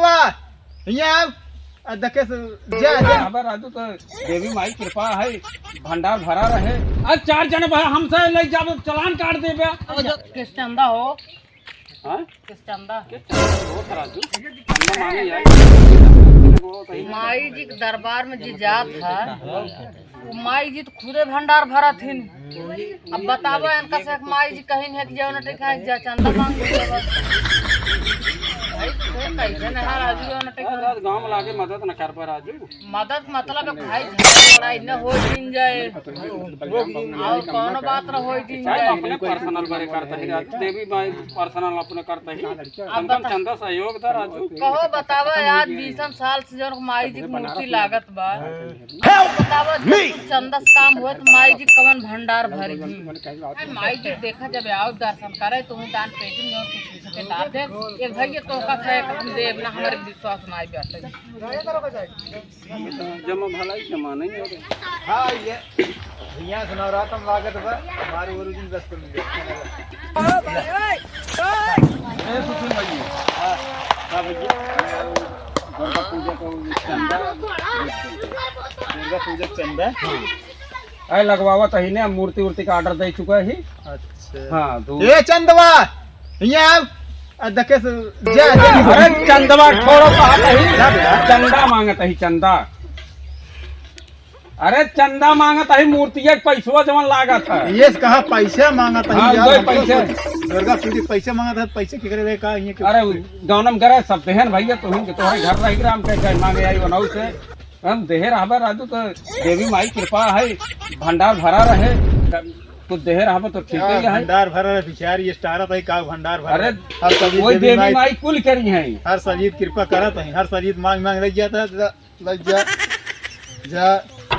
चंदवा यहाँ देखे जा राजू तो देवी माई कृपा है, भंडार भरा रहे। आज 4 जन हमसे ले जाओ, चलान काट दे किस चंदा हो? हाँ? किस चंदा? वो था राजू, चंदा मांगे यार। माई जी के दरबार में जी जात था, माई जी तो खुदे भंडार भरा थी। अब बताबो इनका से माई जी कहीं है कि जाओ न टेका जा चंदा मांग कैसे ना राजू न टेका गांव में लाके मदद न कर पा राजू। मदद मतलब भाई लड़ाई न हो दिन जाए और कौन बात न हो दिन जाए। अपने पर्सनल बारे करता है राजू, देवी माई पर्सनल अपने करता है। हम चंदा सहयोग था राजू। कहो बतावा आज 20 साल से जो माई जी की मूर्ति लागत बा, बतावा चंदा काम हुआ तो माई जी कवन भंडार भरी। माई जी देखा जब आओ दर्शन करे तुम दान पेटी में कुछ के डाल दे एक भैया तो का है हम देव ना हमारे विश्वास ना आई बैठे जमा भलाई जमा नहीं हो रे। हाँ ये यहाँ से नवरात्र लागत बा हमारे ओरिजिन बस कर मिले। ए सुशील भाई, हां का भैया दुर्गा पूजा को चंदा, दुर्गा पूजा चंदा ऐ लगवावा तही ने मूर्ति उर्ति का ऑर्डर दे चुका है। अच्छा हां तो ए चंदवा यहाँ देखे जा अरे चंदवा छोड़ो, कहा ही चंदा मांगत है चंदा। अरे चंदा मांगत है, मूर्ति के पैसवा जवन लागत है। ये कहा पैसा मांगा था हाँ, यार, पैसे दुर्गा पूजा पैसे मांगा था, पैसे के करे का ये अरे गौनम करे सब देहन भैया तुम के तोहरे घर रही ग्राम के मांगे आई बनाऊ से हम देहर आबे राजू तो देवी माई कृपा है, भंडार भरा रहे। तो देहर आबे तो ठीक है। भंडार भरा रहे बिचार ये स्टार है का भंडार भरा। अरे कोई देवी माई कुल करी है, हर सजीद कृपा करत है, हर सजीद मांग मांग लग जाता है लग जा जा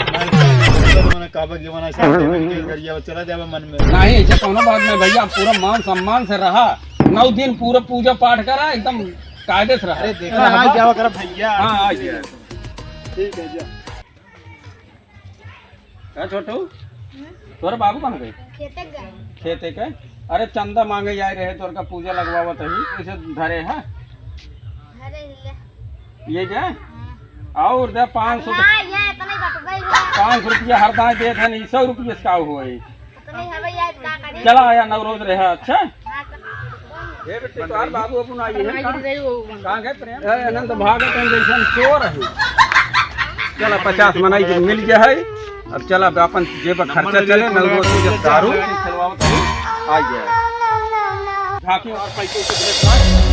मैंने काबा के बना सब चला जावे मन में नहीं ऐसा कोनो बात नहीं भैया, पूरा मान सम्मान से रहा। 9 दिन पूरा पूजा पाठ करा, एकदम कायदे से रहा। अरे देखा आ जावा कर भैया। हां आ गया, ठीक है जा। क्या छोटू तोरा बाबू कहां गए? खेते गए। खेते के अरे चंदा मांगे जाए रहे, तोर का पूजा लगवावत है ऐसे धरे है। अरे ये जाए और दे 500 हां ये इतना ही बट गई 500 रुपया हर दाए देत है, नहीं 100 रुपया का हुआ है। इतना ही हवे यार का करे। चला आया नवरोज रहे। अच्छा हां ये बेटे तो हर बाबू अपन आई है कहां गए प्रेम? ए अनंत भागत जैसन चोर है। चला 50 मनाई के मिल गया है। अब चला अपन जेब खर्चा चले, नवरोज की जब दारू खिलवावत है आ गया झांकी और पैसे से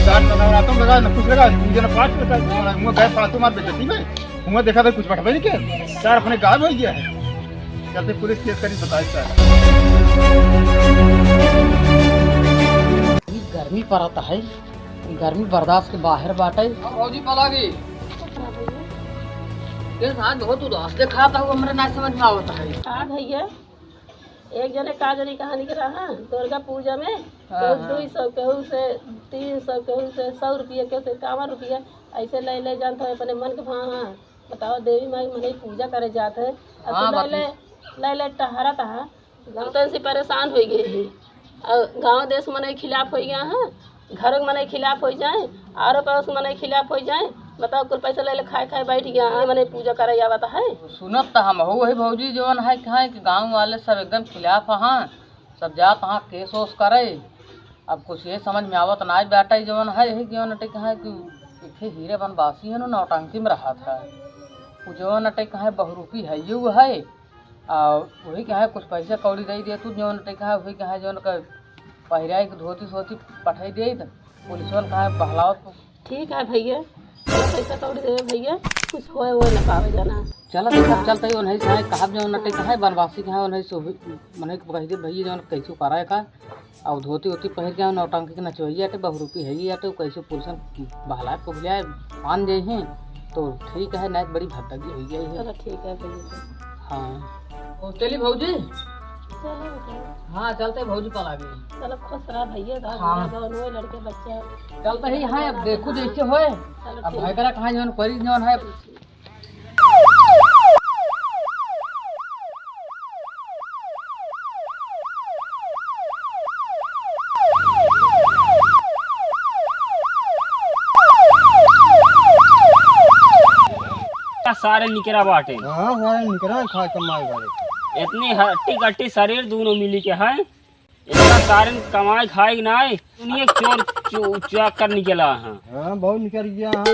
चार नवरात्र में लगा न कुछ लगा पूजा न पाठ लगा मुंह गए पातू मार बेचती में मुंह देखा था कुछ बैठा नहीं के चार अपने गायब हो गया है। चलते पुलिस केस करी बताई सर। गर्मी पड़ता है, गर्मी बर्दाश्त के बाहर बाटे। फौजी पलागी ये आज बहुत उदास दिखाता हुआ हमारे ना समझ में आता है। हाँ भैया, एक जने का जनी कहानी करा है दुर्गा पूजा में तो 200 केहू से 300 केहू से 100 रुपया केहू से 51 रुपया ऐसे ले ले जानते हो अपने मन के भाव। हाँ बताओ देवी माई मने पूजा करे जाते है अब ले ले टहरा था गाँव तो ऐसे परेशान हो गए हैं और गाँव देश मने खिलाफ हो गया है, घरों के मने खिलाफ हो जाए आरो पड़ोस मने खिलाफ हो जाए। बताओ कुल पैसा ले ले खाए खाए बैठ गया है मने पूजा करे या बता है। सुनत तो हम हो भौजी जवन है कहाँ कि गाँव वाले सब एकदम खिलाफ हाँ, सब जात हाँ केस ओस करे। अब कुछ ये समझ में आवत ना बेटा जवन है यही जवन अटक है कि हीरे बनवासी है नौटंकी में रहा था वो जवन अटक है बहुरूपी है यू है और वही क्या है कुछ पैसा कौड़ी दे दिए तू जवन अटक है वही क्या है जवन का पहिराई के धोती सोती पठाई दे पुलिस वाले कहा है बहलावत। ठीक है भैया पैसा कौड़ी दे भैया कुछ होए वो न पावे जाना। चलो सब चलते ही उन्हें चाहे कहा जो नटे है बनवासी के है उन्हें सो मने कह दे भैया जवन कैसे कराए का और धोती वोती पहिर के नौटंकी के नचवैया टे बहुरूपी है ये टे कैसे पुलिस बहला को बुलाए मान जाए हैं तो ठीक है नहीं बड़ी भटकी हो गई है। चलो ठीक है भैया। हाँ चलिए भौजी। हाँ चलते भौजी पल आगे। चलो खुश रहा भैया हाँ। लड़के बच्चे चलते ही है अब देखो जैसे होए अब भाई करा कहाँ जवन परी जवन है सारे निकरा बाटे हां सारे निकरा खा कमाई वाले इतनी हट्टी कट्टी शरीर दोनों मिली के है इतना सारे कमाई खाई ना दुनिया चोर चुक कर निकला है। हां बहुत निकल गया हां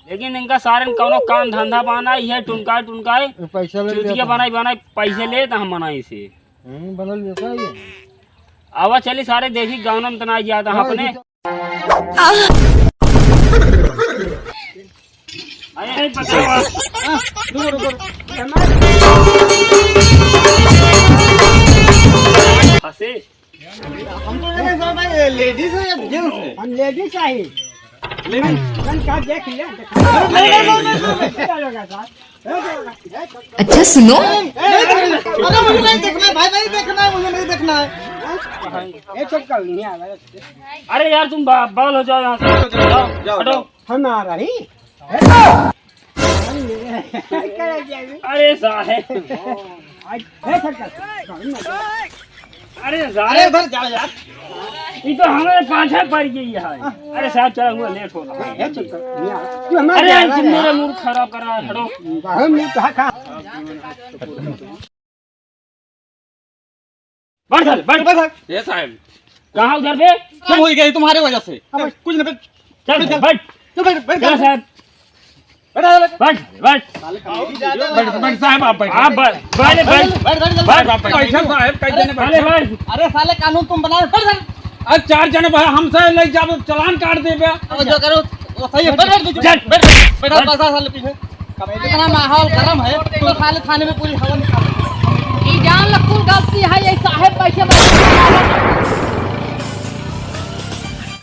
लेकिन इनका सारे कौनो काम धंधा बना है टुनकाए पैसा ले चुतिया बनाई पैसे ले तो हम बनाई से बनल जैसा ये आवा चली सारे देखी गाँव में तना जाता है अपने अरे हंसे हम तो लगे सर भाई लेडीज है या जेंट्स है हम लेडीज चाहिए लेकिन कल का देख लिया अच्छा सुनो अरे मुझे नहीं देखना है भाई नहीं देखना है मुझे नहीं देखना है ये चुप कर नहीं आ रहा अरे यार तुम बगल हो जाओ यहाँ से हटो हम आ रही अरे साहब अरे अरे इधर जाओ यार ये तो हमारे पाछे पड़ गई है। अरे साहब चला हुआ लेट हो रहा है चुप कर अरे तुम मेरा मूड खराब कर रहा है हटो हम नहीं कहा बैठ चल बैठ ये साहब कहाँ उधर पे सब हो गई तुम्हारे वजह से कुछ नहीं चल बैठ बैठ चल साहब बैठ साहब आप आप बैठ अरे साले कानून तुम बनाओ अरे 4 जने हमसे ले जाओ चालान काट देबे जो करो वो सही है बैठ साले पीछे इतना माहौल गरम है तो साले थाने में पूरी हवा निकाल ई जान ल कुल गलती है ये साहेब पैसे